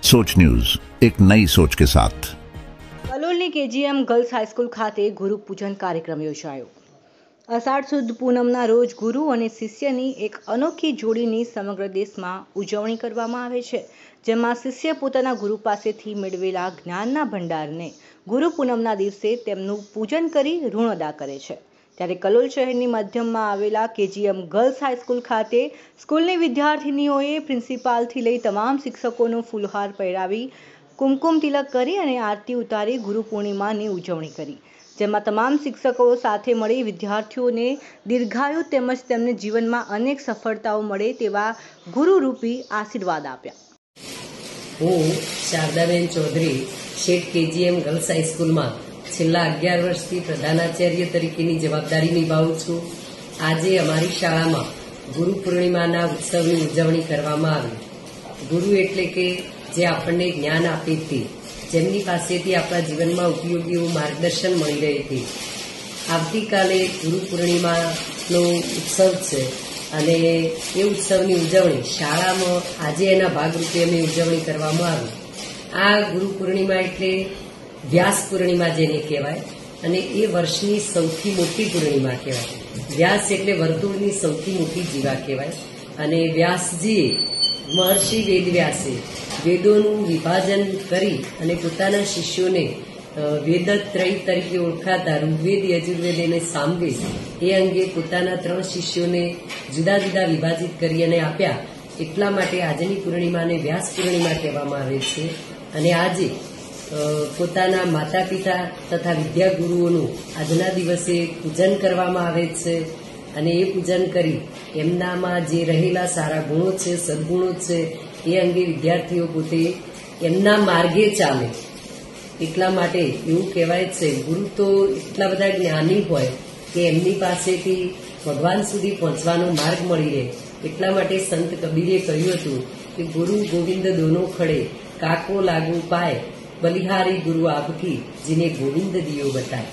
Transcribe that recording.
सोच न्यूज, एक नई सोच के साथ। કલોલની કેજીએમ ગર્લ્સ હાઈસ્કૂલ ખાતે ગુરુ પૂજન કાર્યક્રમ યોજાયો। અષાઢ સુદ પૂનમના રોજ ગુરુ અને શિષ્યની એક અનોખી જોડીની સમગ્ર દેશમાં ઉજવણી કરવામાં આવે છે, જેમાં શિષ્ય પોતાના ગુરુ પાસેથી મેળવેલા જ્ઞાનના ભંડારને ગુરુ પૂનમના દિવસે તેમનું પૂજન કરી ઋણ અદા કરે છે। ત્યારે કલોલ શહેરની મધ્યમાં આવેલા કેજીએમ ગર્લ્સ હાઈસ્કૂલ ખાતે સ્કૂલની વિદ્યાર્થીનીઓએ પ્રિન્સિપાલથી લઈ તમામ શિક્ષકોનો ફૂલહાર પહેરાવી કુમકુમ તિલક કરી અને આરતી ઉતારી ગુરુ પૂર્ણિમાની ઉજવણી કરી, જેમાં તમામ શિક્ષકો સાથે મળી વિદ્યાર્થીઓને દીર્ઘાયુ તેમજ તેમને જીવનમાં અનેક સફળતાઓ મળે તેવા ગુરુરૂપી આશીર્વાદ આપ્યા। હું શારદાબેન ચૌધરી શેઠ કેજીએમ ગર્લ્સ હાઈસ્કૂલમાં છેલ્લા 11 વર્ષથી પ્રધાનાચાર્ય તરીકેની જવાબદારી નિભાવું છું। આજે અમારી શાળામાં ગુરુ પૂર્ણિમાના ઉત્સવની ઉજવણી કરવામાં આવી। ગુરુ એટલે કે જે આપણને જ્ઞાન આપી હતી, જેમની પાસેથી આપણા જીવનમાં ઉપયોગી એવું માર્ગદર્શન મળી રહી હતી। આવતીકાલે ગુરુ પૂર્ણિમાનો ઉત્સવ છે અને એ ઉત્સવની ઉજવણી શાળામાં આજે એના ભાગરૂપે અમે ઉજવણી કરવામાં આવી। આ ગુરુ પૂર્ણિમા એટલે વ્યાસ પૂર્ણિમા જેને કહેવાય અને એ વર્ષની સૌથી મોટી પૂર્ણિમા કહેવાય। વ્યાસ એટલે વર્તુળની સૌથી મોટી જીવા કહેવાય અને વ્યાસજીએ મહર્ષિ વેદવ્યાસે વેદોનું વિભાજન કરી અને પોતાના શિષ્યોને વેદત્રય તરીકે ઓળખાતા ઋગ્વેદ, યજુર્વેદ અને સામવેદ એ અંગે પોતાના 3 શિષ્યોને જુદા જુદા વિભાજિત કરી અને આપ્યા। એટલા માટે આજની પૂર્ણિમાને વ્યાસ પૂર્ણિમા કહેવામાં આવે છે અને આજે પોતાના માતા પિતા તથા વિદ્યાગુરુઓનું આજના દિવસે પૂજન કરવામાં આવે છે અને એ પૂજન કરી એમનામાં જે રહેલા સારા ગુણો છે, સદગુણો છે એ અંગે વિદ્યાર્થીઓ પોતે એમના માર્ગે ચાલે। એટલા માટે એવું કહેવાય છે ગુરુ તો એટલા બધા જ્ઞાની હોય કે એમની પાસેથી ભગવાન સુધી પહોંચવાનો માર્ગ મળી રહે। એટલા માટે સંત કબીરે કહ્યું હતું કે ગુરુ ગોવિંદ દોનો ખડે, કાકો લાગુ પાય, બલિહારી ગુરુ આપકી, જીને ગોવિંદ દિયો બતાય।